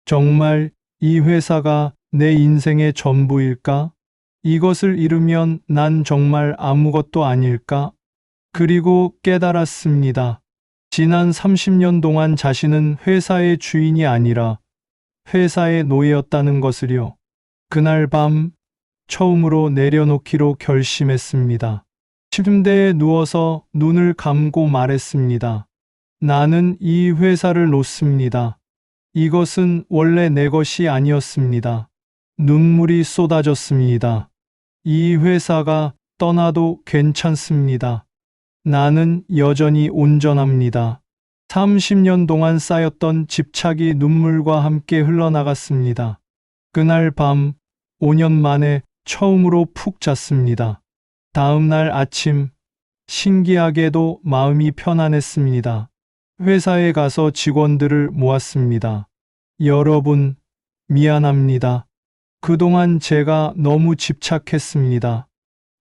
정말 이 회사가 내 인생의 전부일까? 이것을 잃으면 난 정말 아무것도 아닐까? 그리고 깨달았습니다. 지난 30년 동안 자신은 회사의 주인이 아니라 회사의 노예였다는 것을요. 그날 밤 처음으로 내려놓기로 결심했습니다. 침대에 누워서 눈을 감고 말했습니다. 나는 이 회사를 놓습니다. 이것은 원래 내 것이 아니었습니다. 눈물이 쏟아졌습니다. 이 회사가 떠나도 괜찮습니다. 나는 여전히 온전합니다. 30년 동안 쌓였던 집착이 눈물과 함께 흘러나갔습니다. 그날 밤 5년 만에 처음으로 푹 잤습니다. 다음 날 아침 신기하게도 마음이 편안했습니다. 회사에 가서 직원들을 모았습니다. 여러분, 미안합니다. 그동안 제가 너무 집착했습니다.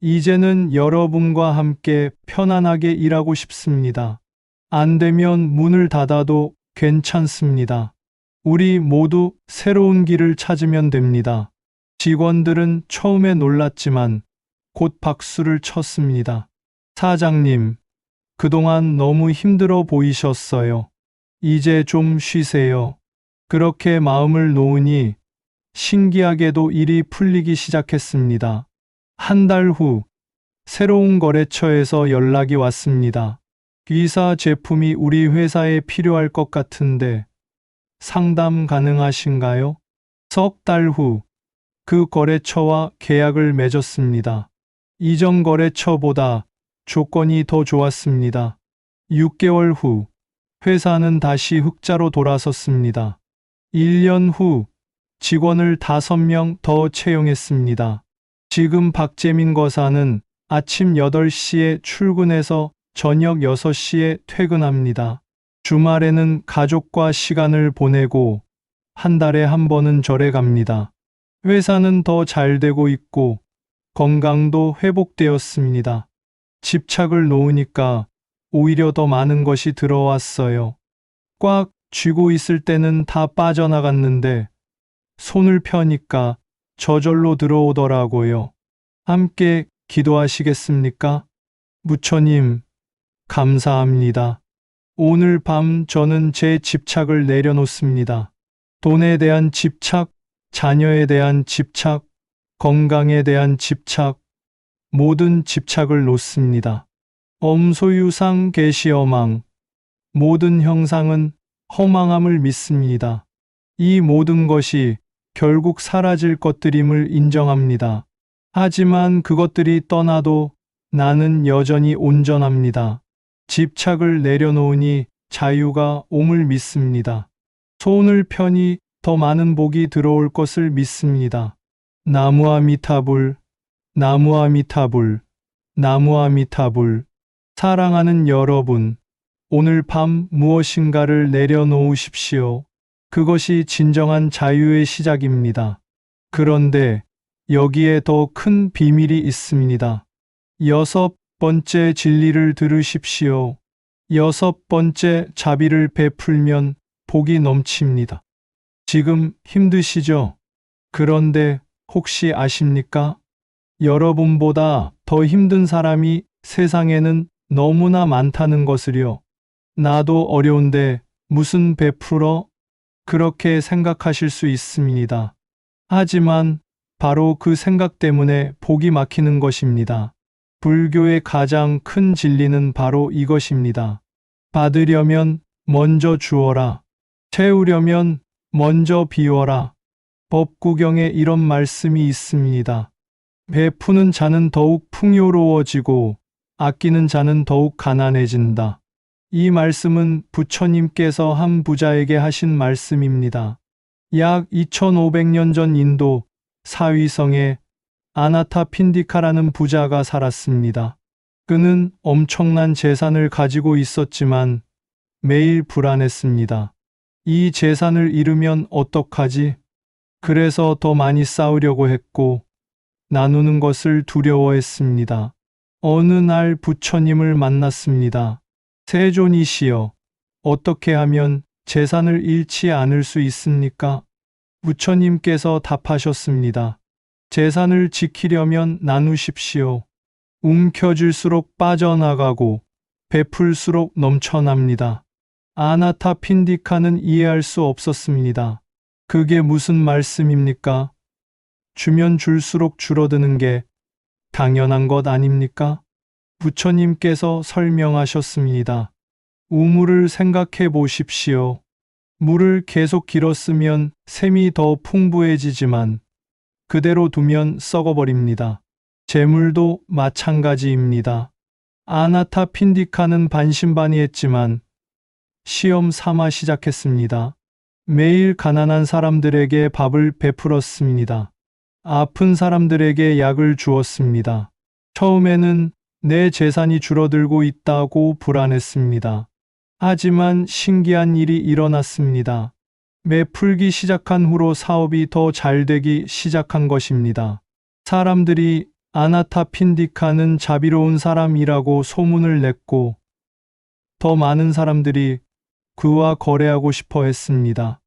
이제는 여러분과 함께 편안하게 일하고 싶습니다. 안 되면 문을 닫아도 괜찮습니다. 우리 모두 새로운 길을 찾으면 됩니다. 직원들은 처음에 놀랐지만 곧 박수를 쳤습니다. 사장님, 그동안 너무 힘들어 보이셨어요. 이제 좀 쉬세요. 그렇게 마음을 놓으니 신기하게도 일이 풀리기 시작했습니다. 한 달 후, 새로운 거래처에서 연락이 왔습니다. 귀사 제품이 우리 회사에 필요할 것 같은데 상담 가능하신가요? 석 달 후, 그 거래처와 계약을 맺었습니다. 이전 거래처보다 조건이 더 좋았습니다. 6개월 후, 회사는 다시 흑자로 돌아섰습니다. 1년 후, 직원을 5명 더 채용했습니다. 지금 박재민 거사는 아침 8시에 출근해서 저녁 6시에 퇴근합니다. 주말에는 가족과 시간을 보내고 한 달에 한 번은 절에 갑니다. 회사는 더 잘 되고 있고 건강도 회복되었습니다. 집착을 놓으니까 오히려 더 많은 것이 들어왔어요. 꽉 쥐고 있을 때는 다 빠져나갔는데 손을 펴니까 저절로 들어오더라고요. 함께 기도하시겠습니까? 부처님, 감사합니다. 오늘 밤 저는 제 집착을 내려놓습니다. 돈에 대한 집착, 자녀에 대한 집착, 건강에 대한 집착, 모든 집착을 놓습니다. 엄소유상 계시어망, 모든 형상은 허망함을 믿습니다. 이 모든 것이 결국 사라질 것들임을 인정합니다. 하지만 그것들이 떠나도 나는 여전히 온전합니다. 집착을 내려놓으니 자유가 옴을 믿습니다. 손을 펴니 더 많은 복이 들어올 것을 믿습니다. 나무아미타불, 나무아미타불, 나무아미타불. 사랑하는 여러분, 오늘 밤 무엇인가를 내려놓으십시오. 그것이 진정한 자유의 시작입니다. 그런데 여기에 더 큰 비밀이 있습니다. 6번째 진리를 들으십시오. 6번째 자비를 베풀면 복이 넘칩니다. 지금 힘드시죠? 그런데 혹시 아십니까? 여러분보다 더 힘든 사람이 세상에는 너무나 많다는 것을요. 나도 어려운데 무슨 베풀어? 그렇게 생각하실 수 있습니다. 하지만 바로 그 생각 때문에 복이 막히는 것입니다. 불교의 가장 큰 진리는 바로 이것입니다. 받으려면 먼저 주어라. 채우려면 먼저 비워라. 법구경에 이런 말씀이 있습니다. 베푸는 자는 더욱 풍요로워지고 아끼는 자는 더욱 가난해진다. 이 말씀은 부처님께서 한 부자에게 하신 말씀입니다. 약 2500년 전 인도 사위성에 아나타 핀디카라는 부자가 살았습니다. 그는 엄청난 재산을 가지고 있었지만 매일 불안했습니다. 이 재산을 잃으면 어떡하지? 그래서 더 많이 쌓으려고 했고 나누는 것을 두려워했습니다. 어느 날 부처님을 만났습니다. 세존이시여, 어떻게 하면 재산을 잃지 않을 수 있습니까? 부처님께서 답하셨습니다. 재산을 지키려면 나누십시오. 움켜쥘수록 빠져나가고 베풀수록 넘쳐납니다. 아나타 핀디카는 이해할 수 없었습니다. 그게 무슨 말씀입니까? 주면 줄수록 줄어드는 게 당연한 것 아닙니까? 부처님께서 설명하셨습니다. 우물을 생각해 보십시오. 물을 계속 길었으면 샘이 더 풍부해지지만 그대로 두면 썩어버립니다. 재물도 마찬가지입니다. 아나타 핀디카는 반신반의했지만 시험 삼아 시작했습니다. 매일 가난한 사람들에게 밥을 베풀었습니다. 아픈 사람들에게 약을 주었습니다. 처음에는 내 재산이 줄어들고 있다고 불안했습니다. 하지만 신기한 일이 일어났습니다. 베풀기 시작한 후로 사업이 더 잘 되기 시작한 것입니다. 사람들이 아나타 핀디카는 자비로운 사람이라고 소문을 냈고 더 많은 사람들이 그와 거래하고 싶어 했습니다.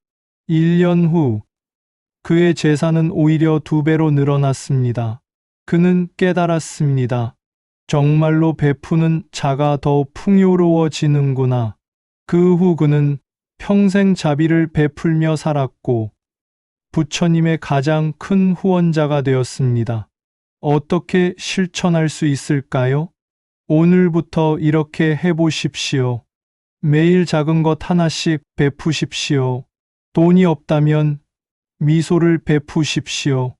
1년 후 그의 재산은 오히려 2배로 늘어났습니다. 그는 깨달았습니다. 정말로 베푸는 자가 더 풍요로워지는구나. 그 후 그는 평생 자비를 베풀며 살았고 부처님의 가장 큰 후원자가 되었습니다. 어떻게 실천할 수 있을까요? 오늘부터 이렇게 해보십시오. 매일 작은 것 하나씩 베푸십시오. 돈이 없다면 미소를 베푸십시오.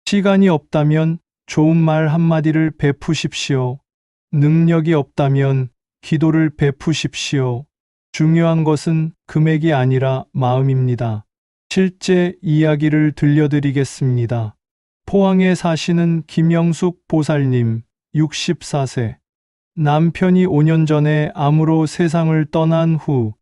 시간이 없다면 좋은 말 한마디를 베푸십시오. 능력이 없다면 기도를 베푸십시오. 중요한 것은 금액이 아니라 마음입니다. 실제 이야기를 들려드리겠습니다. 포항에 사시는 김영숙 보살님, 64세. 남편이 5년 전에 암으로 세상을 떠난 후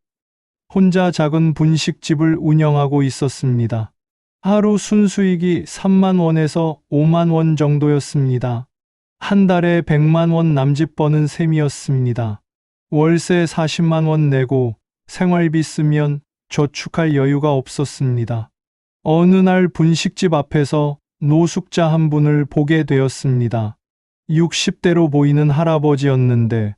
혼자 작은 분식집을 운영하고 있었습니다. 하루 순수익이 3만 원에서 5만 원 정도였습니다. 한 달에 100만 원 남짓 버는 셈이었습니다. 월세 40만 원 내고 생활비 쓰면 저축할 여유가 없었습니다. 어느 날 분식집 앞에서 노숙자 한 분을 보게 되었습니다. 60대로 보이는 할아버지였는데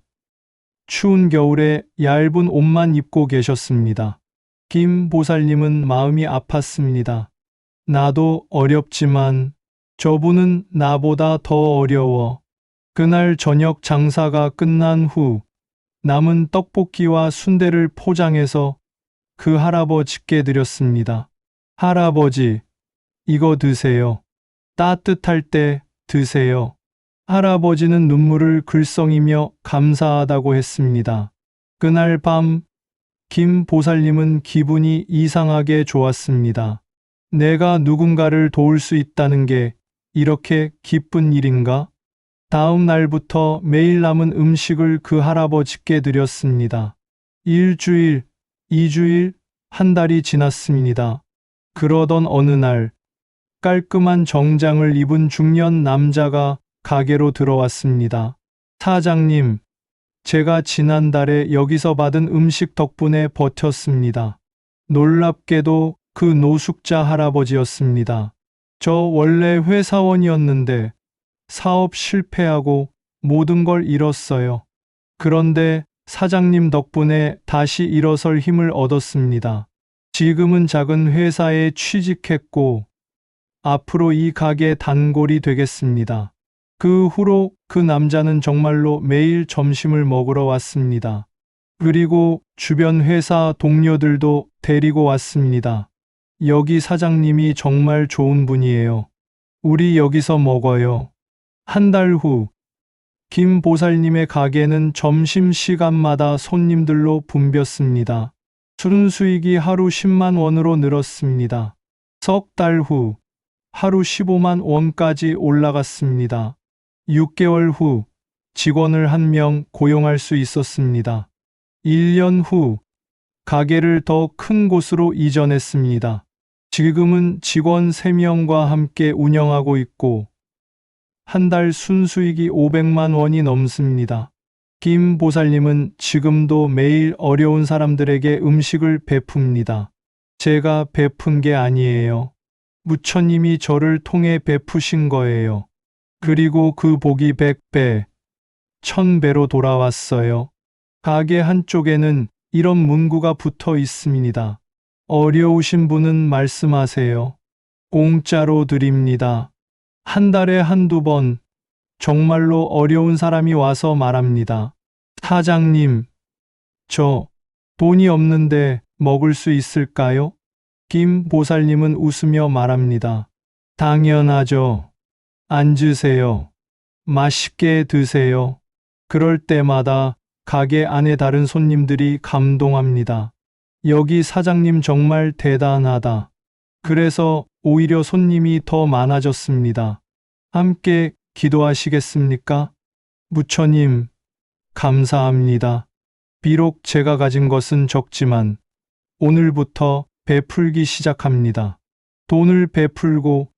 추운 겨울에 얇은 옷만 입고 계셨습니다. 김 보살님은 마음이 아팠습니다. 나도 어렵지만 저분은 나보다 더 어려워. 그날 저녁 장사가 끝난 후 남은 떡볶이와 순대를 포장해서 그 할아버지께 드렸습니다. 할아버지, 이거 드세요. 따뜻할 때 드세요. 할아버지는 눈물을 글썽이며 감사하다고 했습니다. 그날 밤 김 보살님은 기분이 이상하게 좋았습니다. 내가 누군가를 도울 수 있다는 게 이렇게 기쁜 일인가? 다음 날부터 매일 남은 음식을 그 할아버지께 드렸습니다. 일주일, 2주일, 한 달이 지났습니다. 그러던 어느 날 깔끔한 정장을 입은 중년 남자가 가게로 들어왔습니다. 사장님, 제가 지난달에 여기서 받은 음식 덕분에 버텼습니다. 놀랍게도 그 노숙자 할아버지였습니다. 저 원래 회사원이었는데 사업 실패하고 모든 걸 잃었어요. 그런데 사장님 덕분에 다시 일어설 힘을 얻었습니다. 지금은 작은 회사에 취직했고 앞으로 이 가게 단골이 되겠습니다. 그 후로 그 남자는 정말로 매일 점심을 먹으러 왔습니다. 그리고 주변 회사 동료들도 데리고 왔습니다. 여기 사장님이 정말 좋은 분이에요. 우리 여기서 먹어요. 한 달 후, 김 보살님의 가게는 점심시간마다 손님들로 붐볐습니다. 순수익이 하루 10만 원으로 늘었습니다. 석 달 후, 하루 15만 원까지 올라갔습니다. 6개월 후, 직원을 1명 고용할 수 있었습니다. 1년 후, 가게를 더 큰 곳으로 이전했습니다. 지금은 직원 3명과 함께 운영하고 있고, 한 달 순수익이 500만 원이 넘습니다. 김 보살님은 지금도 매일 어려운 사람들에게 음식을 베풉니다. 제가 베푼 게 아니에요. 부처님이 저를 통해 베푸신 거예요. 그리고 그 복이 100배, 1000배로 돌아왔어요. 가게 한쪽에는 이런 문구가 붙어 있습니다. 어려우신 분은 말씀하세요. 공짜로 드립니다. 한 달에 한두 번 정말로 어려운 사람이 와서 말합니다. 사장님, 저 돈이 없는데 먹을 수 있을까요? 김 보살님은 웃으며 말합니다. 당연하죠. 앉으세요. 맛있게 드세요. 그럴 때마다 가게 안에 다른 손님들이 감동합니다. 여기 사장님 정말 대단하다. 그래서 오히려 손님이 더 많아졌습니다. 함께 기도하시겠습니까? 부처님, 감사합니다. 비록 제가 가진 것은 적지만 오늘부터 베풀기 시작합니다. 돈을 베풀고,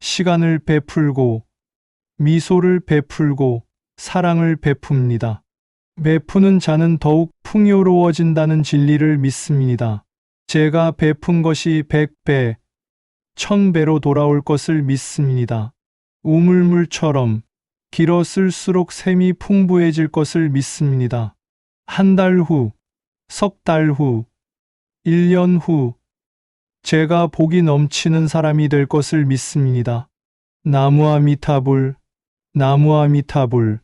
시간을 베풀고, 미소를 베풀고, 사랑을 베풉니다. 베푸는 자는 더욱 풍요로워진다는 진리를 믿습니다. 제가 베푼 것이 100배, 1000배로 돌아올 것을 믿습니다. 우물물처럼 길었을수록 샘이 풍부해질 것을 믿습니다. 한 달 후, 석 달 후, 1년 후, 제가 복이 넘치는 사람이 될 것을 믿습니다. 나무아미타불, 나무아미타불,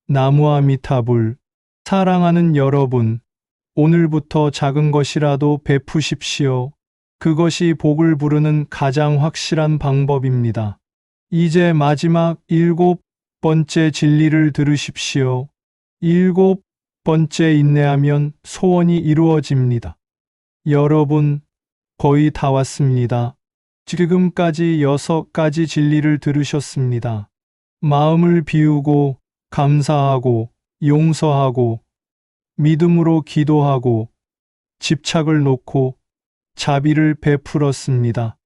나무아미타불. 사랑하는 여러분, 오늘부터 작은 것이라도 베푸십시오. 그것이 복을 부르는 가장 확실한 방법입니다. 이제 마지막 7번째 진리를 들으십시오. 7번째 인내하면 소원이 이루어집니다. 여러분, 거의 다 왔습니다. 지금까지 6가지 진리를 들으셨습니다. 마음을 비우고, 감사하고, 용서하고, 믿음으로 기도하고, 집착을 놓고, 자비를 베풀었습니다.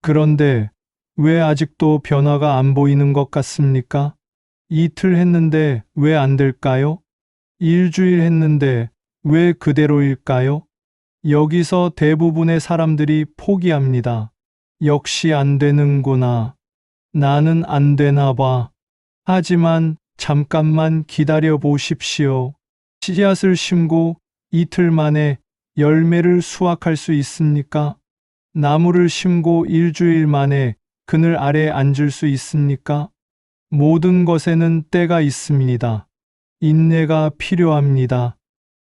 그런데 왜 아직도 변화가 안 보이는 것 같습니까? 이틀 했는데 왜 안 될까요? 일주일 했는데 왜 그대로일까요? 여기서 대부분의 사람들이 포기합니다. 역시 안 되는구나. 나는 안 되나 봐. 하지만 잠깐만 기다려 보십시오. 씨앗을 심고 이틀 만에 열매를 수확할 수 있습니까? 나무를 심고 일주일 만에 그늘 아래 앉을 수 있습니까? 모든 것에는 때가 있습니다. 인내가 필요합니다.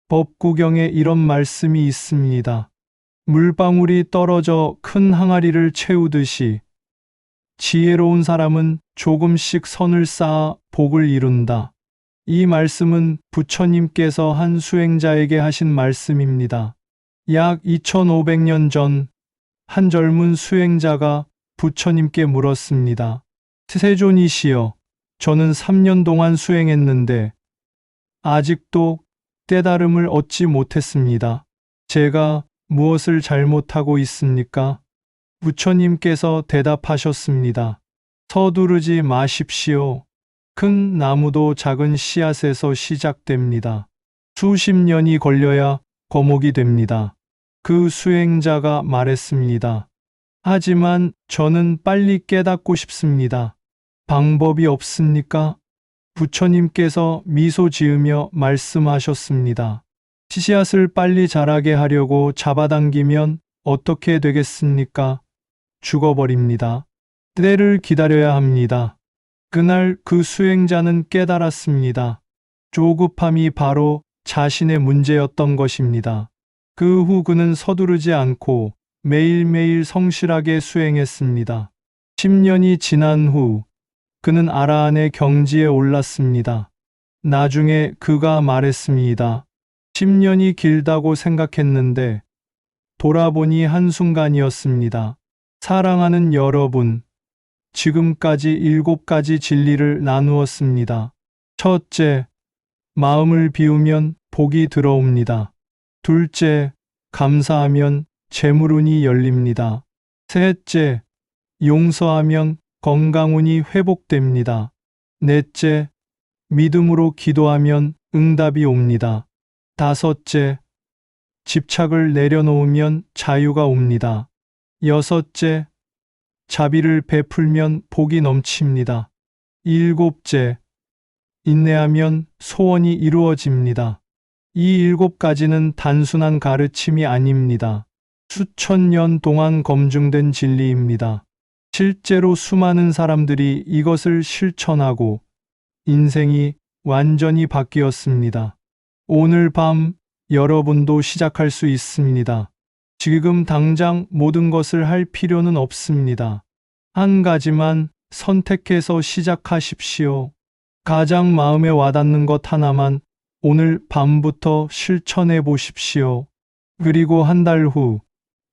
법구경에 이런 말씀이 있습니다. 물방울이 떨어져 큰 항아리를 채우듯이 지혜로운 사람은 조금씩 선을 쌓아 복을 이룬다. 이 말씀은 부처님께서 한 수행자에게 하신 말씀입니다. 약 2500년 전 한 젊은 수행자가 부처님께 물었습니다. 세존이시여, 저는 3년 동안 수행했는데 아직도 깨달음을 얻지 못했습니다. 제가 무엇을 잘못하고 있습니까? 부처님께서 대답하셨습니다. 서두르지 마십시오. 큰 나무도 작은 씨앗에서 시작됩니다. 수십 년이 걸려야 거목이 됩니다. 그 수행자가 말했습니다. 하지만 저는 빨리 깨닫고 싶습니다. 방법이 없습니까? 부처님께서 미소 지으며 말씀하셨습니다. 씨앗을 빨리 자라게 하려고 잡아당기면 어떻게 되겠습니까? 죽어버립니다. 때를 기다려야 합니다. 그날 그 수행자는 깨달았습니다. 조급함이 바로 자신의 문제였던 것입니다. 그 후 그는 서두르지 않고 매일매일 성실하게 수행했습니다. 10년이 지난 후 그는 아라한의 경지에 올랐습니다. 나중에 그가 말했습니다. 10년이 길다고 생각했는데 돌아보니 한순간이었습니다. 사랑하는 여러분, 지금까지 7가지 진리를 나누었습니다. 첫째, 마음을 비우면 복이 들어옵니다. 둘째, 감사하면 재물운이 열립니다. 셋째, 용서하면 건강운이 회복됩니다. 넷째, 믿음으로 기도하면 응답이 옵니다. 다섯째, 집착을 내려놓으면 자유가 옵니다. 여섯째, 자비를 베풀면 복이 넘칩니다. 일곱째, 인내하면 소원이 이루어집니다. 이 7가지는 단순한 가르침이 아닙니다. 수천 년 동안 검증된 진리입니다. 실제로 수많은 사람들이 이것을 실천하고 인생이 완전히 바뀌었습니다. 오늘 밤 여러분도 시작할 수 있습니다. 지금 당장 모든 것을 할 필요는 없습니다. 한 가지만 선택해서 시작하십시오. 가장 마음에 와닿는 것 하나만 오늘 밤부터 실천해 보십시오. 그리고 한 달 후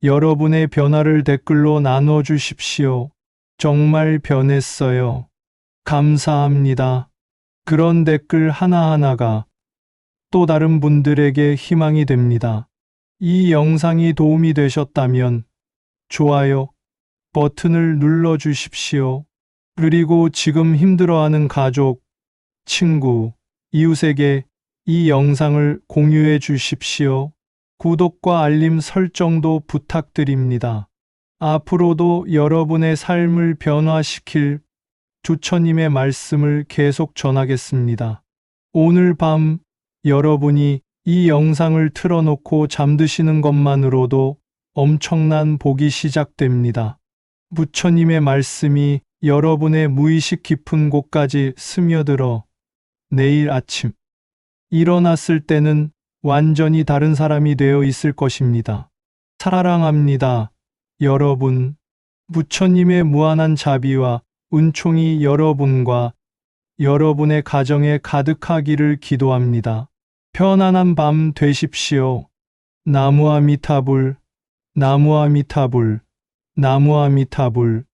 여러분의 변화를 댓글로 나눠 주십시오. 정말 변했어요. 감사합니다. 그런 댓글 하나하나가 또 다른 분들에게 희망이 됩니다. 이 영상이 도움이 되셨다면 좋아요 버튼을 눌러 주십시오. 그리고 지금 힘들어하는 가족, 친구, 이웃에게 이 영상을 공유해 주십시오. 구독과 알림 설정도 부탁드립니다. 앞으로도 여러분의 삶을 변화시킬 주처님의 말씀을 계속 전하겠습니다. 오늘 밤 여러분이 이 영상을 틀어놓고 잠드시는 것만으로도 엄청난 복이 시작됩니다. 부처님의 말씀이 여러분의 무의식 깊은 곳까지 스며들어 내일 아침 일어났을 때는 완전히 다른 사람이 되어 있을 것입니다. 사랑합니다. 여러분, 부처님의 무한한 자비와 은총이 여러분과 여러분의 가정에 가득하기를 기도합니다. 편안한 밤 되십시오. 나무아미타불, 나무아미타불, 나무아미타불.